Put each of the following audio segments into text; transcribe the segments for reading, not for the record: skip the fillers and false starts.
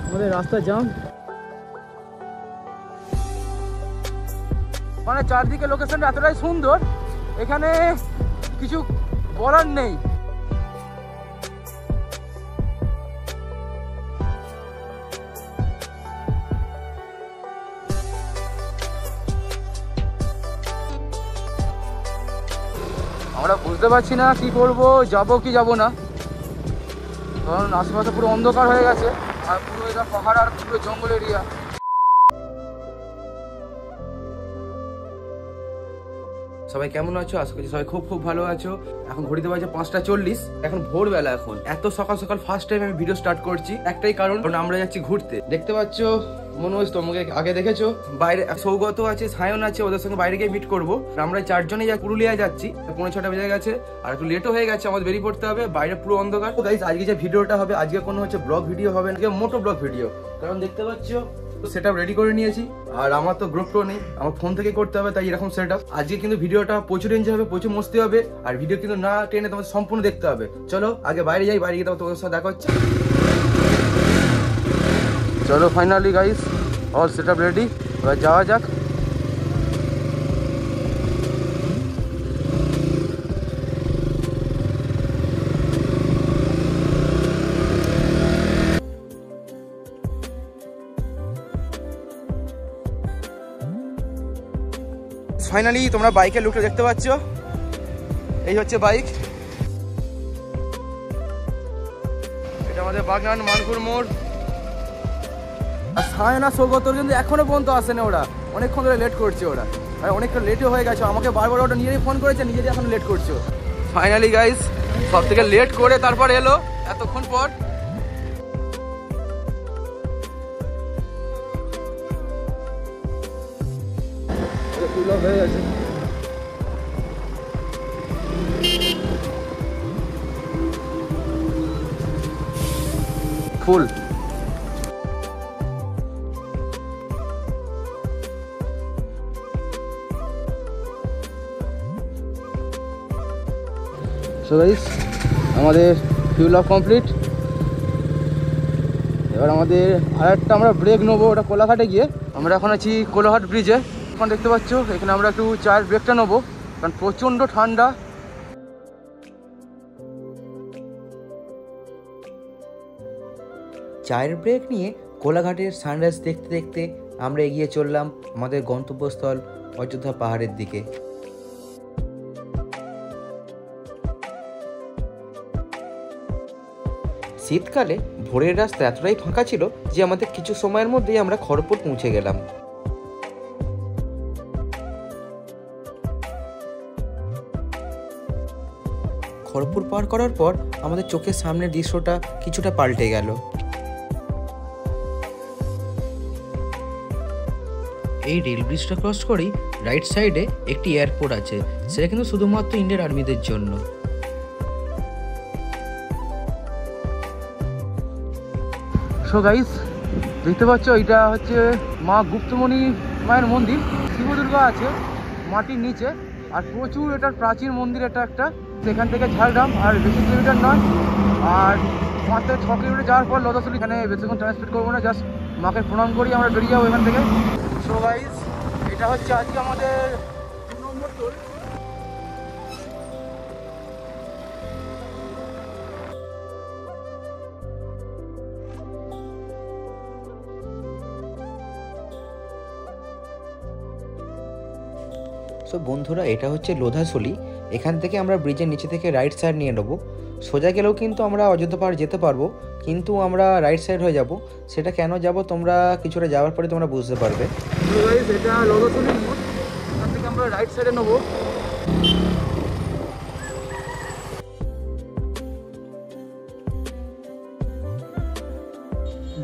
আমাদের রাস্তা জাম, মানে চারদিকে লোকেশনটা এতটাই সুন্দর, এখানে কিছু বলার নেই। আমরা বুঝতে পারছি না কি করব, যাব কি যাব না, কারণ আশেপাশে পুরো অন্ধকার হয়ে গেছে আর পুরো এটা পাহাড় আর পুরো জঙ্গল এরিয়া। সবাই কেমন আছো? আশা করছি সবাই খুব খুব ভালো আছো। এখন ঘড়িতে বাজে 5:40, এখন ভোরবেলা। এখন এত সকাল সকাল ফার্স্ট টাইম আমি ভিডিও স্টার্ট করছি, একটাই কারণ আমরা যাচ্ছি ঘুরতে। দেখতে পাচ্ছ মনোজ, তোমাকে আগে দেখেছো, বাইরে সৌগত আছে, সায়ন আছে, ওদের সঙ্গে বাইরে গিয়ে মিট করবো। আমরা 4 জনে পুরুলিয়া যাচ্ছি, 5:45 বেজে গেছে আর একটু লেটও হয়ে গেছে, আমাদের বেরিয়ে পড়তে হবে। বাইরে পুরো অন্ধকার। গাইস আজকে যে ভিডিওটা হবে, আজকে কোনো হচ্ছে ব্লগ ভিডিও হবে না, মোটো ব্লগ ভিডিও, কারণ দেখতে পাচ্ছ সেটআপ রেডি করে নিয়েছি আর আমার তো গ্রুপও নেই, আমার ফোন থেকে করতে হবে, তাই এরকম সেটআপ। আজকে কিন্তু ভিডিওটা প্রচুর এনজয় হবে, প্রচুর মস্তি হবে আর ভিডিও কিন্তু না টেনে তোমাদের সম্পূর্ণ দেখতে হবে। চলো আগে বাইরে যাই, বাইরে গিয়ে তোমাদের সাথে দেখা হচ্ছে। চলো finally guys all setup ready, এবার যাওয়া যাক। ফাইনালি তোমরা বাইকের লুকটা দেখতে পাচ্ছ, এই হচ্ছে বাইক। এটা আমাদের বাগনান মানপুর মোড়। আর সায়না সৌগতর কিন্তু এখনো পর্যন্ত আসে না, ওরা অনেকক্ষণ ধরে লেট করছে, ওরা আর অনেকটা লেটও হয়ে গেছে, আমাকে বারবার ওটা নিজেই ফোন করেছে, নিজেই এখন লেট করছে। ফাইনালি গাইস সব থেকে লেট করে তারপর এলো এতক্ষণ পর। হয়ে গেছে ফুল। সো গাইস আমাদের ফিউল আপ কমপ্লিট। এবার আমাদের আরেকটা আমরা ব্রেক নেবো, ওটা কোলাঘাটে গিয়ে। আমরা এখন আছি কোলাঘাট ব্রিজে, এখন দেখতে পাচ্ছ এখানে আমরা একটু চায়ের ব্রেকটা নেবো, কারণ প্রচণ্ড ঠান্ডা। চায়ের ব্রেক নিয়ে কোলাঘাটের সানরাইজ দেখতে দেখতে আমরা এগিয়ে চললাম আমাদের গন্তব্যস্থল অযোধ্যা পাহাড়ের দিকে। শীতকালে ভোরের রাস্তা এতটাই ফাঁকা ছিল যে আমাদের কিছু সময়ের মধ্যেই আমরা খড়গপুর পৌঁছে গেলাম। খড়গপুর পার করার পর আমাদের চোখের সামনের দৃশ্যটা কিছুটা পাল্টে গেল। এই রেল ব্রিজটা ক্রস করেই রাইট সাইডে একটি এয়ারপোর্ট আছে, সেটা কিন্তু শুধুমাত্র ইন্ডিয়ান আর্মিদের জন্য। সো গাইস দেখতে পাচ্ছ এটা হচ্ছে মা গুপ্তমণি মায়ের মন্দির, শিবদুর্গা আছে মাটির নিচে আর প্রচুর এটার প্রাচীন মন্দির। এটা একটা সেখান থেকে ঝাড়গ্রাম আর বেশি কিলোমিটার নয়, আর 5 থেকে 6 কিলোমিটার যাওয়ার পর লতাশুলি। এখানে বেশিক্ষণ টাইম স্পেন্ড করবো না, জাস্ট মাকে প্রণাম করি আমরা বেরিয়ে যাবো এখান থেকে। সো গাইস এটা হচ্ছে আজকে আমাদের 2 নম্বর টোল। সো বন্ধুরা এটা হচ্ছে লোধাশুলি, এখান থেকে আমরা ব্রিজের নিচে থেকে রাইট সাইড নিয়ে নেবো। সোজা গেলেও কিন্তু আমরা অযোধ্যা পাহাড় যেতে পারবো, কিন্তু আমরা রাইট সাইড হয়ে যাব। সেটা কেন যাব তোমরা কিছুটা যাওয়ার পরে তোমরা বুঝতে পারবে। এটা লোধাশুলি মোড়, এখান থেকে আমরা রাইট সাইডে নেবো।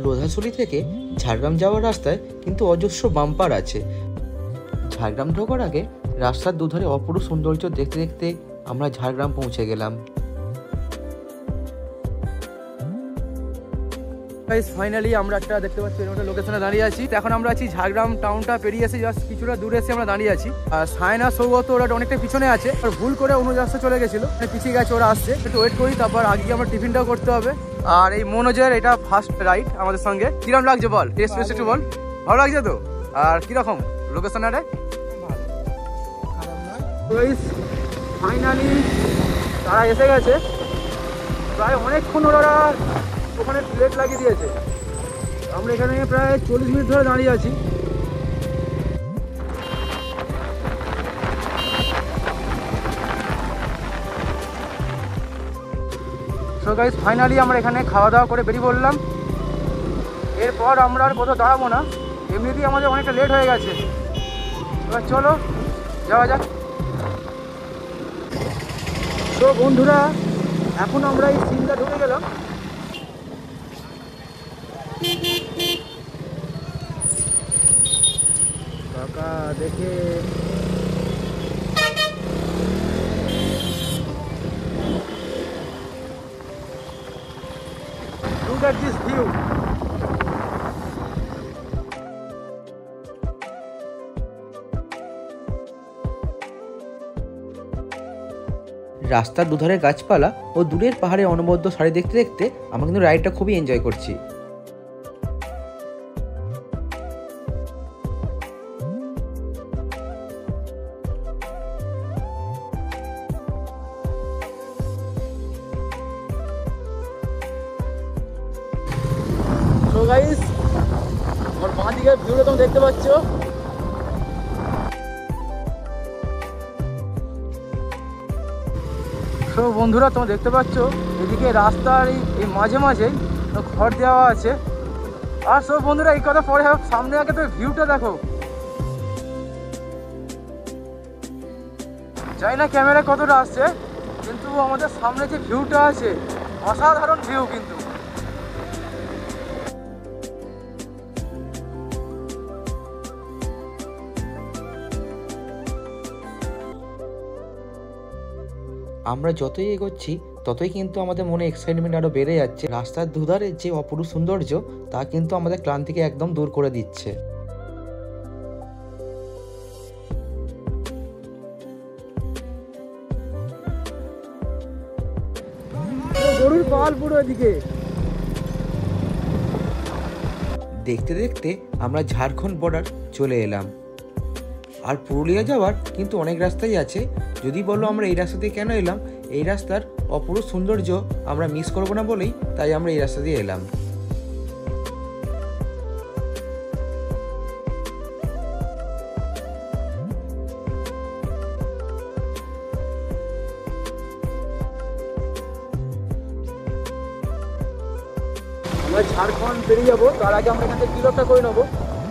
লোধাশুলি থেকে ঝাড়গ্রাম যাওয়ার রাস্তায় কিন্তু অজস্র বাম্পার আছে। ঝাড়গ্রাম ঢোকার আগে রাস্তার দুধারে অপরূপ সৌন্দর্য দেখতে দেখতে আমরা ঝাড়গ্রাম পৌঁছে গেলাম। গাইস ফাইনালি আমরা একটা দেখতে পাচ্ছি এরকম একটা লোকেশনে দাঁড়িয়ে আছি। এখন আমরা আছি ঝাড়গ্রাম টাউনটা পেরিয়ে এসে জাস্ট কিছুটা দূরে এসে আমরা দাঁড়িয়ে আছি। আর সায়না সৌগত ওরা অনেকটা পিছনে আছে, আর ভুল করে অন্য রাস্তা চলে গেছিল, পিছিয়ে গেছে, ওরা আসছে, একটু ওয়েট করি, তারপর আগে আমরা টিফিনটাও করতে হবে। আর এই মনোজের এটা ফার্স্ট রাইড আমাদের সঙ্গে, কিরকম লাগছে বল, টেস্ট একটু বল, ভালো লাগছে তো? আর কিরকম লোকেশনটা? ফাইনালি তারা এসে গেছে, প্রায় অনেকক্ষণ ওরা ওখানে প্লেট লাগিয়ে দিয়েছে। আমরা এখানে প্রায় 40 মিনিট ধরে দাঁড়িয়ে আছি। সো গাইস ফাইনালি আমরা এখানে খাওয়া দাওয়া করে বেরিয়ে পড়লাম। এরপর আমরা আর কোথাও দাঁড়াবো না, এমনিতেই আমাদের অনেকটা লেট হয়ে গেছে। এবার চলো যাওয়া যাক। তো বন্ধুরা এখন আমরা এই সিনটা ঢুকে গেলাম। কাকা দেখে look at this view. রাস্তার দুধারে গাছপালা ও দূরের পাহাড়ে অনবদ্য সারি দেখতে দেখতে আমরা কিন্তু রাইডটা খুবই এনজয় করছি। তো গাইস আমার বাঁ দিকের ভিউটা তোমরা দেখতে পাচ্ছ। তো বন্ধুরা তোমরা দেখতে পাচ্ছ এদিকে রাস্তার এই মাঝে মাঝে ঘর দেওয়া আছে। আর সব বন্ধুরা এই কথা পরে সামনে আগে তো ভিউটা দেখো, জানি না ক্যামেরা কতটা আসছে, কিন্তু আমাদের সামনে যে ভিউটা আছে অসাধারণ ভিউ। কিন্তু আমরা যতই এগোচ্ছি ততই কিন্তু আমাদের মনে এক্সাইটমেন্ট আরও বেড়ে যাচ্ছে। রাস্তার দুধারে যে অপরূপ সৌন্দর্য তা কিন্তু আমাদের ক্লান্তিকে একদম দূর করে দিচ্ছে। গরুর পাল পুরো এদিকে। দেখতে দেখতে আমরা ঝাড়খণ্ড বর্ডার চলে এলাম। আর পুরুলিয়া যাওয়ার কিন্তু অনেক রাস্তাই আছে। যদি বলো আমরা এই রাস্তা দিয়ে কেন এলাম, এই রাস্তার অপরূপ সৌন্দর্য আমরা মিস করবো না বলেই তাই আমরা এই রাস্তা দিয়ে এলাম। আমরা ঝাড়খণ্ড বেরিয়ে যাবো, তার আগে আমরা এখান থেকে ফিলআপটা করে নেবো,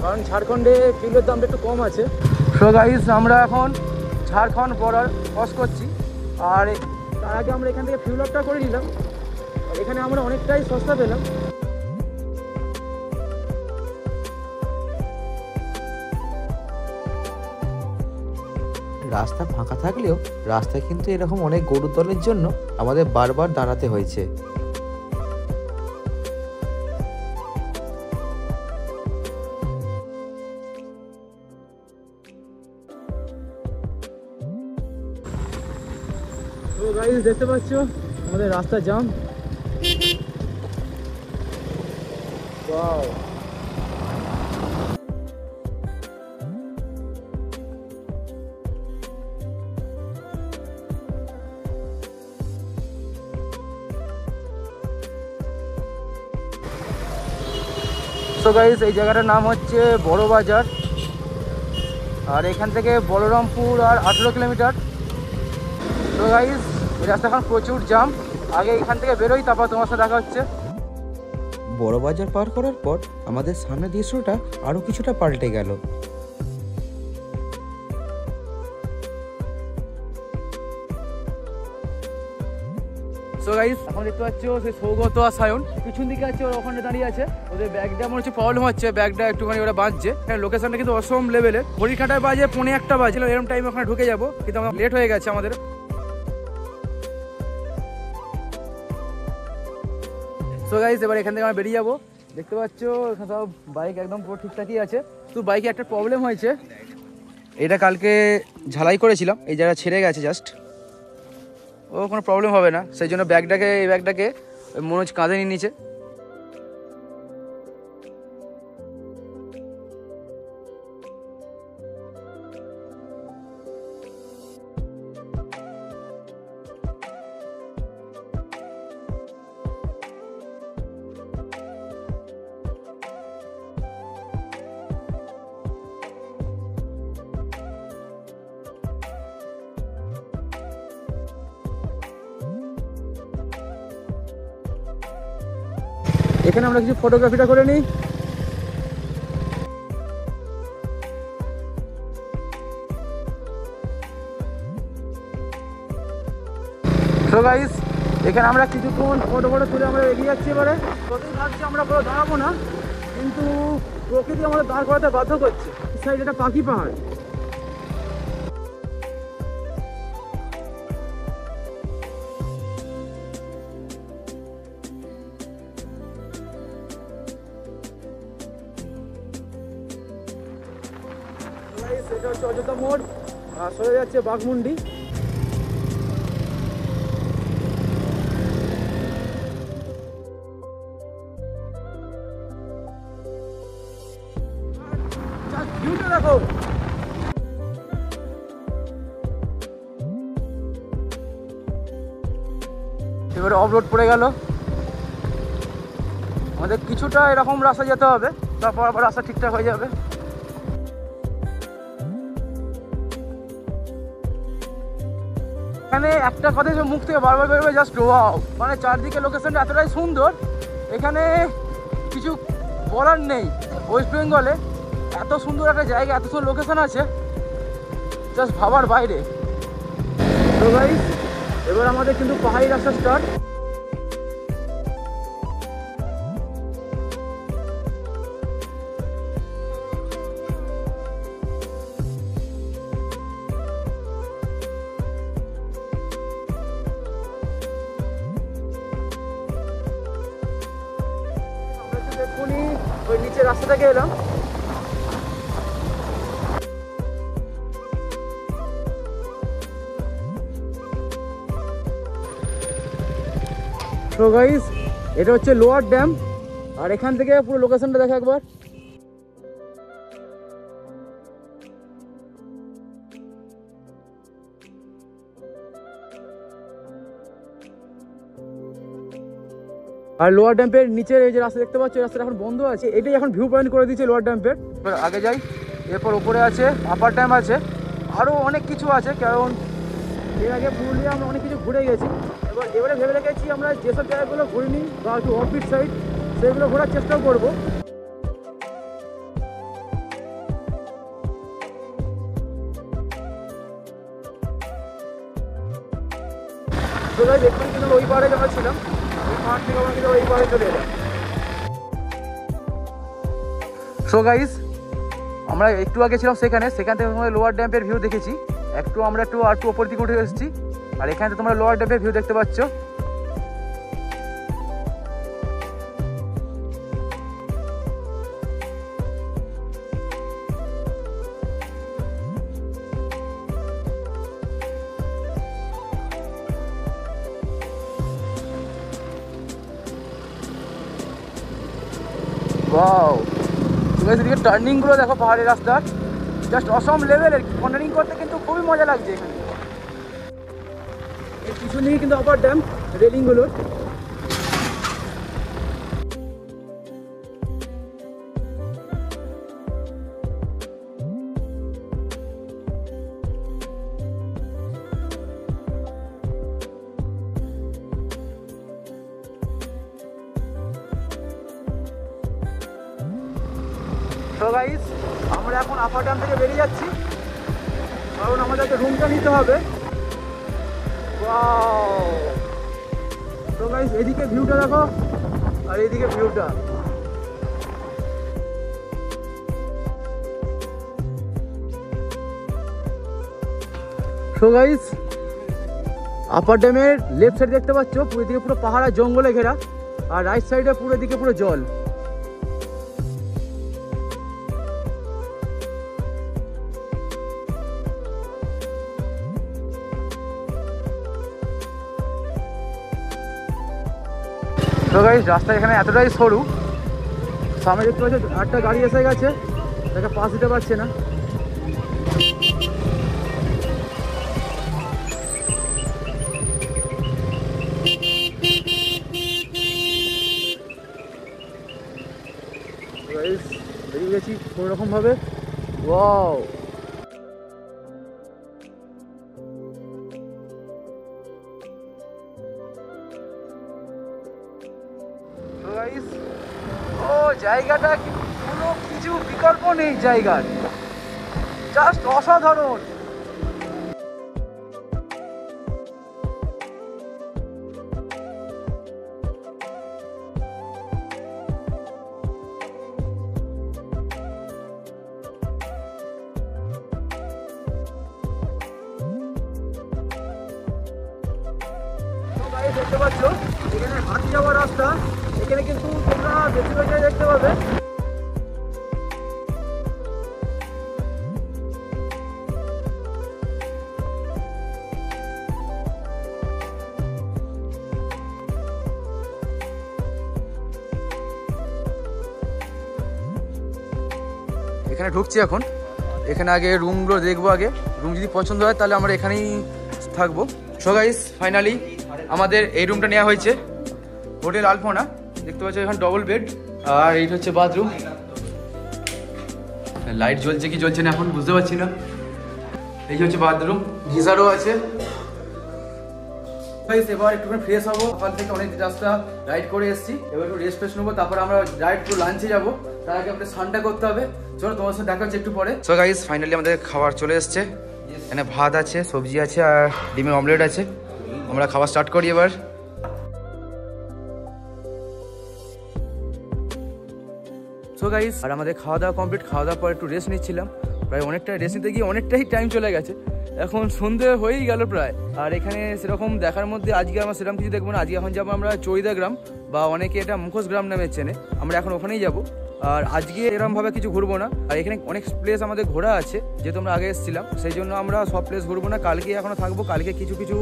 কারণ ঝাড়খণ্ডে ফিউলের দামটা একটু কম আছে। সো গাইস আমরা এখন ঝাড়খণ্ড বর্ডার ক্রস করছি, আর তার আগে আমরা এখান থেকে ফিলআপটা করে নিলাম। আর এখানে আমরা অনেকটাই সস্তা পেলাম। রাস্তা ফাঁকা থাকলেও রাস্তায় কিন্তু এরকম অনেক গরুর দলের জন্য আমাদের বারবার দাঁড়াতে হয়েছে। তো গাইস দেখতে পাচ্ছ আমাদের রাস্তা জাম। ওয়াও, সো গাইস এই জায়গাটার নাম হচ্ছে বড় বাজার, আর এখান থেকে বলরামপুর আর 18 কিলোমিটার। তো গাইস এই রাস্তা এখন প্রচুর জাম, আগে এখান থেকে বেরোই, তারপর তোমার সাথে দেখা হচ্ছে। বড় বাজার পার করার পর আমাদের সামনের দৃশ্যটা আরও কিছুটা পাল্টে গেল। সো গাইস এখন দেখতে পাচ্ছ সেই সৌগত আর সায়ন পিছন দিকে আছে, ওরা ওখানে দাঁড়িয়ে আছে। ওদের ব্যাগটা মনে হচ্ছে প্রবলেম হচ্ছে, ব্যাগটা একটুখানি ওরা বাঁধছে। লোকেশনটা কিন্তু অসম লেভেলের, ঘড়ি কাঁটায় বাজে 1:45 বাজছিল, এরকম টাইমে ওখানে ঢুকে যাবো, কিন্তু আমার লেট হয়ে গেছে আমাদের। সো গাইস এবার এখান থেকে আমরা বেরিয়ে যাবো, দেখতে পাচ্ছ এখানে সব বাইক একদম পুরো ঠিকঠাকই আছে। তো বাইকে একটা প্রবলেম হয়েছে, এটা কালকে ঝালাই করেছিলাম, এই জায়গা ছেড়ে গেছে জাস্ট। ও কোনো প্রবলেম হবে না, সেই জন্য এই ব্যাগটাকে মনোজ কাঁধে নিয়ে নিচে। এখানে আমরা কিছু ফটোগ্রাফিটা করে নিই। সো গাইস, এখানে আমরা কিছুক্ষণ ফটো তুলে আমরা এগিয়ে যাচ্ছি। এবারে প্রথমে ভাবছি আমরা পুরো দাঁড়াবো না, কিন্তু প্রকৃতি আমাদের দাঁড় করাতে বাধ্য করছে। সাইড এটা পাখি পাহাড়। এটা হচ্ছে অযোধ্যা মোড়, আর সরে যাচ্ছে বাঘমুন্ডি। দেখো এবারে অফ রোড পড়ে গেল, আমাদের কিছুটা এরকম রাস্তা যেতে হবে, তারপর আবার রাস্তা ঠিকঠাক হয়ে যাবে। এখানে একটা কথা মুখ থেকে বারবার বেরোবে, জাস্ট ওয়াও। মানে চারদিকে লোকেশনটা এতটাই সুন্দর, এখানে কিছু বলার নেই। ওয়েস্ট বেঙ্গলে এত সুন্দর একটা জায়গা, এত সুন্দর লোকেশন আছে, জাস্ট ভাবার বাইরে। তো গাইস, এবার আমাদের কিন্তু পাহাড়ি রাস্তা স্টার্ট। এক্ষুনি ওই নিচের রাস্তাটাকে এলাম। তো গাইস, এটা হচ্ছে লোয়ার ড্যাম, আর এখান থেকে পুরো লোকেশনটা দেখো একবার। আর লোয়ার ড্যাম্পের নিচের এই যে রাস্তা দেখতে পাচ্ছ, এই রাস্তাটা এখন বন্ধ আছে, এটাই এখন ভিউ পয়েন্ট করে দিয়েছে লোয়ার ড্যাম্পের। আগে যাই, এরপর উপরে আছে আপার ড্যাম আছে, আরও অনেক কিছু আছে, কারণ এর আগে পুরুলিয়া আমরা অনেক কিছু ঘুরে গেছি। এবারে ভেবে রেখেছি আমরা যেসব জায়গাগুলো ঘুরিনি বা একটু অফবিট সাইড, সেগুলো ঘোরার চেষ্টাও করবো। তো গাইস, দেখুন কিন্তু ওই পাহাড়ে যখন ছিলাম, ওই পাহাড় থেকে আমরা কিন্তু ওই পাহাড়ে চলে এলাম। সো গাইস, আমরা একটু আগে ছিলাম সেখান থেকে তোমাদের লোয়ার ড্যাম্পের ভিউ দেখেছি। আমরা একটু ওপর দিকে উঠে এসেছি, আর এখানে তো তোমরা লোয়ার ড্যাম্পের ভিউ দেখতে পাচ্ছ। ওয়াও, এদিকে টার্নিং গুলো দেখো পাহাড়ের রাস্তার, জাস্ট অসম লেভেলের। কর্নারিং করতে কিন্তু খুবই মজা লাগছে এখানে। এর পিছন দিকে কিন্তু আপার ড্যাম রেলিং গুলোর। তো গাইস, আমরা এখন আপার ড্যাম থেকে বেরিয়ে যাচ্ছি, কারণ আমাদেরকে রুমটা নিতে হবে। তো গাইস, এদিকে ভিউটা দেখো, আর এদিকে ভিউটা। তো গাইস, আপার ড্যামের লেফট সাইড দেখতে পাচ্ছ, পুরো দিকে পুরো পাহাড় আর জঙ্গলে ঘেরা, আর রাইট সাইডে পুরো দিকে পুরো জল। তো গাইস রাস্তা এখানে এতটাই সরু, সামনে দেখতে পাচ্ছি একটা গাড়ি এসে গেছে, তাকে পাস দিতে পারছে না। বেরিয়ে গেছি কোনো রকম ভাবে। ওয়াও, ও জায়গাটা কোনো কিছু বিকল্প নেই, জায়গার জাস্ট অসাধারণ। দেখতে পাচ্ছ এখানে হাতি যাওয়ার রাস্তা, এখানে কিন্তু তোমরা বেশিরভাগ জায়গায় দেখতে পাবে এখানে ঢুকছি এখন। এখানে আগে রুমগুলো দেখবো, আগে রুম যদি পছন্দ হয় তাহলে আমরা এখানেই থাকবো। সো গাইস ফাইনালি আমাদের এই রুমটা নেওয়া হয়েছে, হোটেল আলপনা। দেখতে পাচ্ছ এখানে ডবল বেড, আর এইটা হচ্ছে বাথরুম। লাইট জ্বলছে কি জ্বলছে না এখন বুঝতে পারছি না। এই হচ্ছে বাথরুম, গিজারও আছে। এবার একটুখানি ফ্রেশ হবো, সকাল থেকে অনেক রাস্তা রাইড করে এসেছি, এবার একটু রেস্ট ফ্রেশ নেবো, তারপর আমরা ডাইরেক্ট পুরো লাঞ্চে যাবো। তার আগে আমাদের স্নানটা করতে হবে। চলো তোমার সাথে দেখা হচ্ছে একটু পরে। সো গাইস ফাইনালি আমাদের খাবার চলে এসছে, এখানে ভাত আছে, সবজি আছে, আর ডিমের অমলেট আছে। আমরা খাবার স্টার্ট করি এবার। সো গাইস আর আমাদের খাওয়া দাওয়া কমপ্লিট, খাওয়া দাওয়ার পর একটু রেস্ট নিচ্ছিলাম। প্রায় অনেকটা রেস্ট নিতে গিয়ে অনেকটাই টাইম চলে গেছে, এখন সন্ধে হয়েই গেল প্রায়। আর এখানে সেরকম দেখার মধ্যে আজকে আমরা সেরকম কিছু দেখবো না। আজকে এখন যাবো আমরা চৈদা গ্রাম, বা অনেকে এটা মুখোশ গ্রাম নামে চেনে, আমরা এখন ওখানেই যাবো। আর আজকে এরকমভাবে কিছু ঘুরবো না, আর এখানে অনেক প্লেস আমাদের ঘোরা আছে, যেহেতু আমরা আগে এসেছিলাম, সেই জন্য আমরা সব প্লেস ঘুরবো না। কালকে এখনো থাকবো, কালকে কিছু কিছু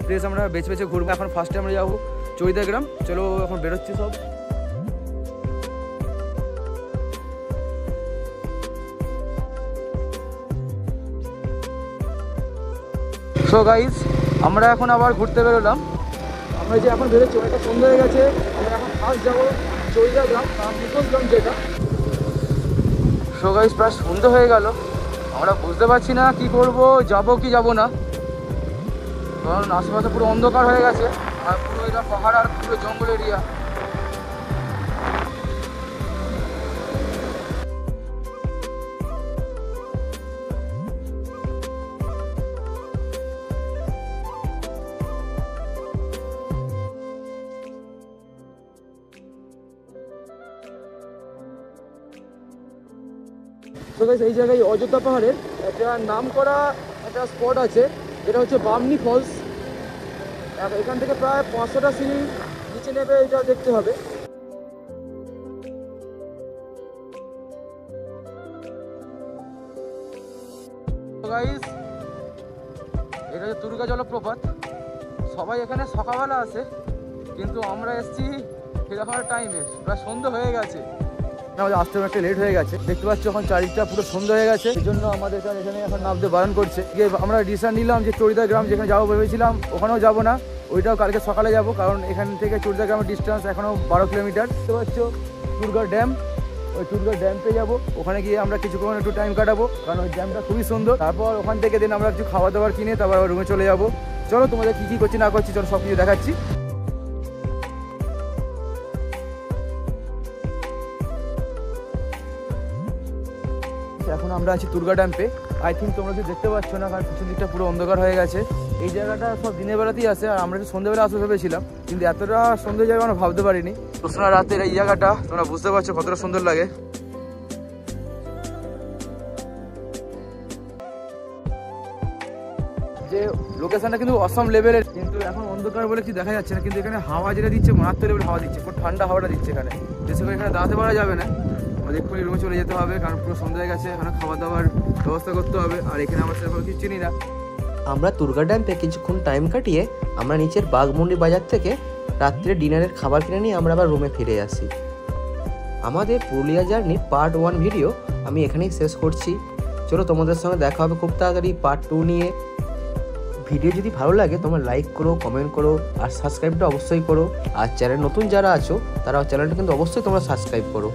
প্লেস আমরা বেছে বেছে ঘুরবো। এখন ফার্স্টে আমরা যাবো চৈদা গ্রাম। চলো এখন বেরোচ্ছি সব। সো গাইস আমরা এখন আবার ঘুরতে বেরোলাম। আমরা যে এখন বেরোচ্ছি অনেকটা সন্ধ্যা হয়ে গেছে। আমরা এখন ফার্স্ট যাবো চৈদা গ্রাম, মুখোশ গ্রাম যেটা। সো গাইস প্রায় সন্ধ্যা হয়ে গেল, আমরা বুঝতে পারছি না কি করব, যাবো কি যাবো না, কারণ আশেপাশে পুরো অন্ধকার হয়ে গেছে, আর পুরো এটা পাহাড় আর পুরো জঙ্গল এরিয়া। তো গাইস এই জায়গায় অযোধ্যা পাহাড়ের একটা নাম করা একটা স্পট আছে, যেটা হচ্ছে বামনি ফলস। এখান থেকে প্রায় 500টা সিঁড়ি নিচে নেবে, এটা দেখতে হবে। তো গাইস এটা হচ্ছে দুর্গা জলপ্রপাত। সবাই এখানে সকালবেলা আসে, কিন্তু আমরা এসেছি সেরকম টাইমে, প্রায় সন্ধ্যা হয়ে গেছে। আমাদের আসতে একটা লেট হয়ে গেছে, দেখতে পাচ্ছি এখন চারিটা পুরো সন্ধ্যা হয়ে গেছে, এই জন্য আমাদের এখানে এখন নামতে বারণ করছে। আমরা ডিসিশন নিলাম যে চরিদা গ্রাম যেখানে যাবো ভেবেছিলাম ওখানেও যাবো না, ওইটাও কালকে সকালে যাব, কারণ এখান থেকে চরিদা গ্রামের ডিস্টেন্স এখনও 12 কিলোমিটার। দেখতে পাচ্ছ টুরগা ড্যাম, ওই টুরগা ড্যামে যাবো, ওখানে গিয়ে আমরা কিছুক্ষণ একটু টাইম কাটাবো, কারণ ওই ড্যামটা খুবই সুন্দর। তারপর ওখান থেকে দিন আমরা কিছু খাওয়া দাওয়ার কিনে তারপর রুমে চলে যাবো। চলো তোমাদের কী কী করছি না করছি চলো সব কিছু দেখাচ্ছি। এখন আমরা আছি দুর্গা ড্যাম্পে। আই থিঙ্ক তোমরা কিছু দেখতে পাচ্ছ না, কারণ পিছন দিকটা পুরো অন্ধকার হয়ে গেছে। এই জায়গাটা সব দিনের বেলাতেই আসে, আর আমরা একটু সন্ধ্যেবেলা আসতে ভেবেছিলাম, কিন্তু এতটা সুন্দর জায়গা আমরা ভাবতে পারিনি। জ্যোৎস্না রাতের এই জায়গাটা তোমরা বুঝতে পারছো কতটা সুন্দর লাগে। যে লোকেশনটা কিন্তু অসম লেভেলের, কিন্তু এখন অন্ধকার বলে কিছু দেখা যাচ্ছে না, কিন্তু এখানে হাওয়া যেটা দিচ্ছে মারাত্মক লেভেল হাওয়া দিচ্ছে, খুব ঠান্ডা হাওয়াটা দিচ্ছে এখানে। বেশি করে এখানে দাঁড়াতে পারা যাবে না, আমাদের এক্ষুনি রুমে চলে যেতে হবে, কারণ পুরো সন্ধ্যা হয়ে গেছে, এখানে খাওয়া দাওয়ার ব্যবস্থা করতে হবে। আর এখানে আমরা সেরকম কিছু চিনি না। আমরা দুর্গা ড্যাম্পে কিছুক্ষণ টাইম কাটিয়ে আমরা নিচের বাঘমুন্ডি বাজার থেকে রাত্রে ডিনারের খাবার কিনে নিয়ে আমরা আবার রুমে ফিরে আসি। আমাদের পুরুলিয়া জার্নির পার্ট 1 ভিডিও আমি এখানেই শেষ করছি। চলো তোমাদের সঙ্গে দেখা হবে খুব তাড়াতাড়ি পার্ট 2 নিয়ে। ভিডিও যদি ভালো লাগে তোমরা লাইক করো, কমেন্ট করো আর সাবস্ক্রাইবটা অবশ্যই করো। আর চ্যানেল নতুন যারা আছো তারা চ্যানেলটা কিন্তু অবশ্যই তোমরা সাবস্ক্রাইব করো।